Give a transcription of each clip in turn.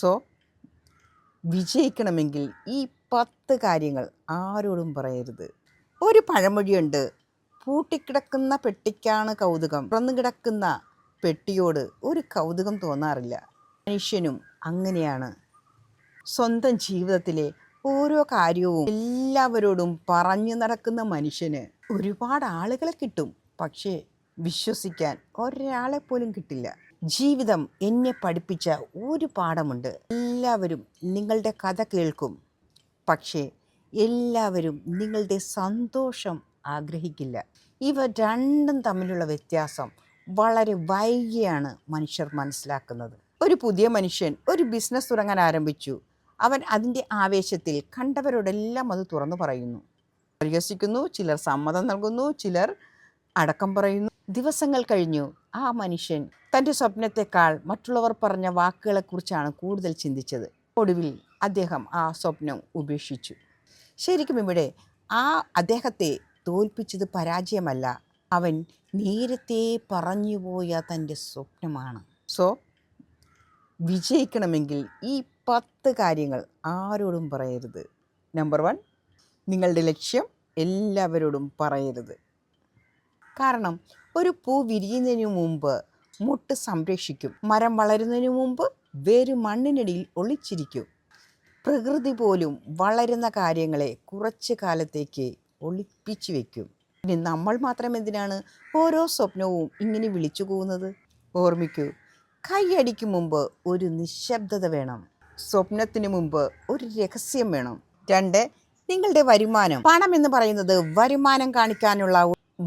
So വിജയിക്കണമെങ്കിൽ ഈ 10 കാര്യങ്ങൾ ആരോടും പറയരുത്. ഒരു പഴമൊഴിയുണ്ട്, പൂട്ടിക്കിടക്കുന്ന പെട്ടിക്കാണ് കൗതുകം, തുറന്നു കിടക്കുന്ന പെട്ടിയോട് ഒരു കൗതുകം തോന്നാറില്ല. മനുഷ്യനും അങ്ങനെയാണ്. സ്വന്തം ജീവിതത്തിലെ ഓരോ കാര്യവും എല്ലാവരോടും പറഞ്ഞു നടക്കുന്ന മനുഷ്യന് ഒരുപാട് ആളുകളെ കിട്ടും, പക്ഷേ വിശ്വസിക്കാൻ ഒരാളെ പോലും കിട്ടില്ല. ജീവിതം എന്നെ പഠിപ്പിച്ച ഒരു പാഠമുണ്ട്. എല്ലാവരും നിങ്ങളുടെ കഥ കേൾക്കും, പക്ഷേ എല്ലാവരും നിങ്ങളുടെ സന്തോഷം ആഗ്രഹിക്കില്ല. ഇവ രണ്ടും തമ്മിലുള്ള വ്യത്യാസം വളരെ വൈകിയാണ് മനുഷ്യർ മനസ്സിലാക്കുന്നത്. ഒരു പുതിയ മനുഷ്യൻ ഒരു ബിസിനസ് തുടങ്ങാൻ ആരംഭിച്ചു. അവൻ അതിൻ്റെ ആവേശത്തിൽ കണ്ടവരോടെല്ലാം അത് തുറന്നു പറയുന്നു, പരിഹസിക്കുന്നു. ചിലർ സമ്മതം നൽകുന്നു, ചിലർ അടക്കം പറയുന്നു. ദിവസങ്ങൾ കഴിഞ്ഞു. ആ മനുഷ്യൻ തൻ്റെ സ്വപ്നത്തെക്കാൾ മറ്റുള്ളവർ പറഞ്ഞ വാക്കുകളെക്കുറിച്ചാണ് കൂടുതൽ ചിന്തിച്ചത്. ഒടുവിൽ അദ്ദേഹം ആ സ്വപ്നം ഉപേക്ഷിച്ചു. ശരിക്കും ഇവിടെ അദ്ദേഹത്തെ തോൽപ്പിച്ചത് പരാജയമല്ല, അവൻ നേരത്തെ പറഞ്ഞുപോയ തൻ്റെ സ്വപ്നമാണ്. സോ വിജയിക്കണമെങ്കിൽ ഈ 10 കാര്യങ്ങൾ ആരോടും പറയരുത്. നമ്പർ 1, നിങ്ങളുടെ ലക്ഷ്യം എല്ലാവരോടും പറയരുത്. കാരണം ഒരു പൂ വിരിയുന്നതിന് മുമ്പ് മുട്ട് സംരക്ഷിക്കും, മരം വളരുന്നതിന് മുമ്പ് വേര് മണ്ണിനടിയിൽ ഒളിച്ചിരിക്കും. പ്രകൃതി പോലും വളരുന്ന കാര്യങ്ങളെ കുറച്ച് കാലത്തേക്ക് ഒളിപ്പിച്ചു വയ്ക്കും. ഇനി നമ്മൾ മാത്രം എന്തിനാണ് ഓരോ സ്വപ്നവും ഇങ്ങനെ വിളിച്ചു പോകുന്നത്? ഓർമ്മിക്കൂ, കൈയടിക്ക് മുമ്പ് ഒരു നിശബ്ദത വേണം, സ്വപ്നത്തിന് മുമ്പ് ഒരു രഹസ്യം വേണം. 2, നിങ്ങളുടെ വരുമാനം. പണം എന്ന് പറയുന്നത് വരുമാനം കാണിക്കാനുള്ള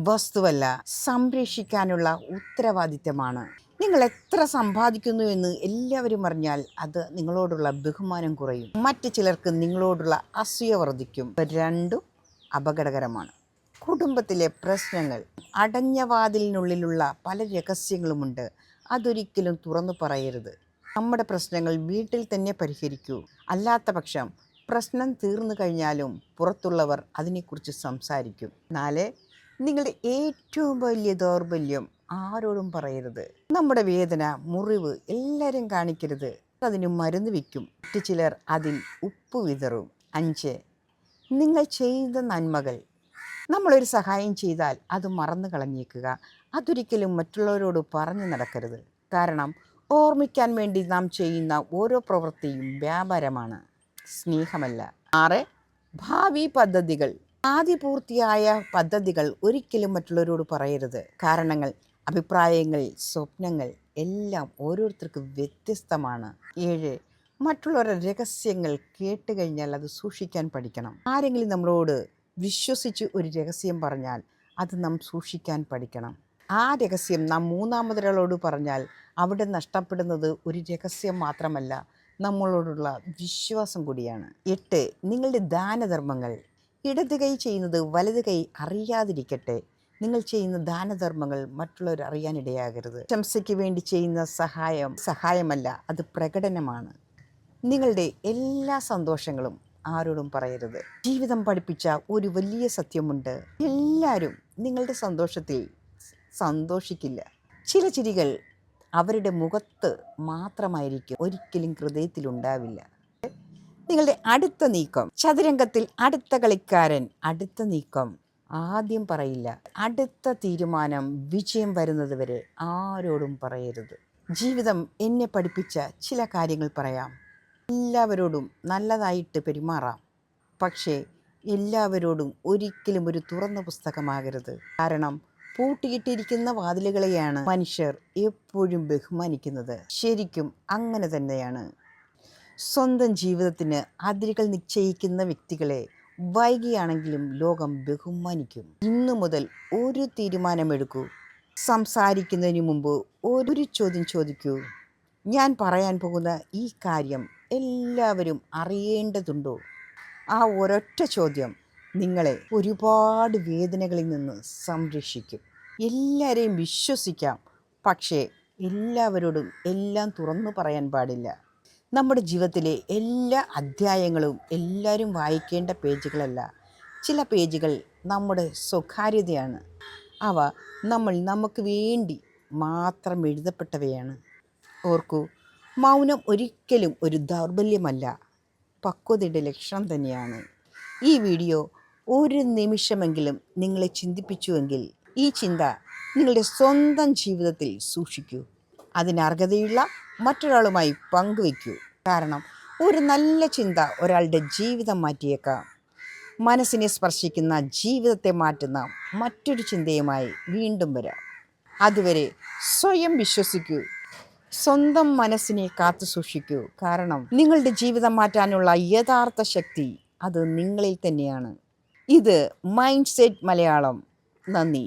വസ്തുവല്ല, സംരക്ഷിക്കാനുള്ള ഉത്തരവാദിത്തമാണ്. നിങ്ങൾ എത്ര സമ്പാദിക്കുന്നു എന്ന് എല്ലാവരും അറിഞ്ഞാൽ അത് നിങ്ങളോടുള്ള ബഹുമാനം കുറയും, മറ്റു ചിലർക്ക് നിങ്ങളോടുള്ള അസൂയ വർദ്ധിക്കും. രണ്ടും അപകടകരമാണ്. കുടുംബത്തിലെ പ്രശ്നങ്ങൾ. അടഞ്ഞ വാതിലിനുള്ളിലുള്ള പല രഹസ്യങ്ങളുമുണ്ട്, അതൊരിക്കലും തുറന്നു പറയരുത്. നമ്മുടെ പ്രശ്നങ്ങൾ വീട്ടിൽ തന്നെ പരിഹരിക്കൂ. അല്ലാത്ത പക്ഷം പ്രശ്നം തീർന്നു കഴിഞ്ഞാലും പുറത്തുള്ളവർ അതിനെക്കുറിച്ച് സംസാരിക്കും. 4, നിങ്ങളുടെ ഏറ്റവും വലിയ ദൗർബല്യം ആരോടും പറയരുത്. നമ്മുടെ വേദന, മുറിവ് എല്ലാവരും കാണിക്കരുത്. അതിന് മരുന്ന് വയ്ക്കും, മറ്റു ചിലർ അതിൽ ഉപ്പ് വിതറും. 5, നിങ്ങൾ ചെയ്ത നന്മകൾ. നമ്മളൊരു സഹായം ചെയ്താൽ അത് മറന്നു കളഞ്ഞേക്കുക. അതൊരിക്കലും മറ്റുള്ളവരോട് പറഞ്ഞു നടക്കരുത്. കാരണം ഓർമ്മിക്കാൻ വേണ്ടി നാം ചെയ്യുന്ന ഓരോ പ്രവൃത്തിയും വ്യാപാരമാണ്, സ്നേഹമല്ല. 6, ഭാവി പദ്ധതികൾ. ആദ്യപൂർത്തിയായ പദ്ധതികൾ ഒരിക്കലും മറ്റുള്ളവരോട് പറയരുത്. കാരണങ്ങൾ, അഭിപ്രായങ്ങൾ, സ്വപ്നങ്ങൾ എല്ലാം ഓരോരുത്തർക്കും വ്യത്യസ്തമാണ്. 7, മറ്റുള്ളവരുടെ രഹസ്യങ്ങൾ കേട്ട് കഴിഞ്ഞാൽ അത് സൂക്ഷിക്കാൻ പഠിക്കണം. ആരെങ്കിലും നമ്മളോട് വിശ്വസിച്ച് ഒരു രഹസ്യം പറഞ്ഞാൽ അത് നാം സൂക്ഷിക്കാൻ പഠിക്കണം. ആ രഹസ്യം നാം മൂന്നാമതൊരാളോട് പറഞ്ഞാൽ അവിടെ നഷ്ടപ്പെടുന്നത് ഒരു രഹസ്യം മാത്രമല്ല, നമ്മളോടുള്ള വിശ്വാസം കൂടിയാണ്. 8, നിങ്ങളുടെ ദാനധർമ്മങ്ങൾ. ഇടത് കൈ ചെയ്യുന്നത് വലത് കൈ അറിയാതിരിക്കട്ടെ. നിങ്ങൾ ചെയ്യുന്ന ദാനധർമ്മങ്ങൾ മറ്റുള്ളവർ അറിയാനിടയാകരുത്. പ്രശംസയ്ക്ക് വേണ്ടി ചെയ്യുന്ന സഹായമല്ല, അത് പ്രകടനമാണ്. നിങ്ങളുടെ എല്ലാ സന്തോഷങ്ങളും ആരോടും പറയരുത്. ജീവിതം പഠിപ്പിച്ച ഒരു വലിയ സത്യമുണ്ട്, എല്ലാവരും നിങ്ങളുടെ സന്തോഷത്തിൽ സന്തോഷിക്കില്ല. ചില ചിരികൾ അവരുടെ മുഖത്ത് മാത്രമായിരിക്കും, ഒരിക്കലും ഹൃദയത്തിലുണ്ടാവില്ല. നിങ്ങളുടെ അടുത്ത നീക്കം. ചതുരംഗത്തിൽ അടുത്ത കളിക്കാരൻ അടുത്ത നീക്കം ആദ്യം പറയില്ല. അടുത്ത തീരുമാനം വിജയം വരുന്നത് വരെ ആരോടും പറയരുത്. ജീവിതം എന്നെ പഠിപ്പിച്ച ചില കാര്യങ്ങൾ പറയാം. എല്ലാവരോടും നല്ലതായിട്ട് പെരുമാറാം, പക്ഷേ എല്ലാവരോടും ഒരിക്കലും ഒരു തുറന്ന പുസ്തകമാകരുത്. കാരണം പൂട്ടിയിട്ടിരിക്കുന്ന വാതിലുകളെയാണ് മനുഷ്യർ എപ്പോഴും ബഹുമാനിക്കുന്നത്. ശരിക്കും അങ്ങനെ തന്നെയാണ്. സ്വന്തം ജീവിതത്തിന് അതിരുകൾ നിശ്ചയിക്കുന്ന വ്യക്തികളെ വൈകിയാണെങ്കിലും ലോകം ബഹുമാനിക്കും. ഇന്നു മുതൽ ഒരു തീരുമാനമെടുക്കൂ. സംസാരിക്കുന്നതിന് മുമ്പ് ഒരു ചോദ്യം ചോദിക്കൂ. ഞാൻ പറയാൻ പോകുന്ന ഈ കാര്യം എല്ലാവരും അറിയേണ്ടതുണ്ടോ? ആ ഒരൊറ്റ ചോദ്യം നിങ്ങളെ ഒരുപാട് വേദനകളിൽ നിന്ന് സംരക്ഷിക്കും. എല്ലാവരെയും വിശ്വസിക്കാം, പക്ഷേ എല്ലാവരോടും എല്ലാം തുറന്നു പറയാൻ പാടില്ല. നമ്മുടെ ജീവിതത്തിലെ എല്ലാ അധ്യായങ്ങളും എല്ലാവരും വായിക്കേണ്ട പേജുകളല്ല. ചില പേജുകൾ നമ്മുടെ സ്വകാര്യതയാണ്. അവ നമുക്ക് വേണ്ടി മാത്രം എഴുതപ്പെട്ടവയാണ്. ഓർക്കൂ, മൗനം ഒരിക്കലും ഒരു ദൗർബല്യമല്ല, പക്വതയുടെ ലക്ഷണം തന്നെയാണ്. ഈ വീഡിയോ ഒരു നിമിഷമെങ്കിലും നിങ്ങളെ ചിന്തിപ്പിച്ചുവെങ്കിൽ ഈ ചിന്ത നിങ്ങളുടെ സ്വന്തം ജീവിതത്തിൽ സൂക്ഷിക്കൂ. അതിന് അർഹതയുള്ള മറ്റൊരാളുമായി പങ്കുവയ്ക്കൂ. കാരണം ഒരു നല്ല ചിന്ത ഒരാളുടെ ജീവിതം മാറ്റിയേക്കാം. മനസ്സിനെ സ്പർശിക്കുന്ന, ജീവിതത്തെ മാറ്റുന്ന മറ്റൊരു ചിന്തയുമായി വീണ്ടും വരാം. അതുവരെ സ്വയം വിശ്വസിക്കൂ, സ്വന്തം മനസ്സിനെ കാത്തു സൂക്ഷിക്കൂ. കാരണം നിങ്ങളുടെ ജീവിതം മാറ്റാനുള്ള യഥാർത്ഥ ശക്തി അത് നിങ്ങളിൽ തന്നെയാണ്. ഇത് മൈൻഡ് സെറ്റ് മലയാളം. നന്ദി.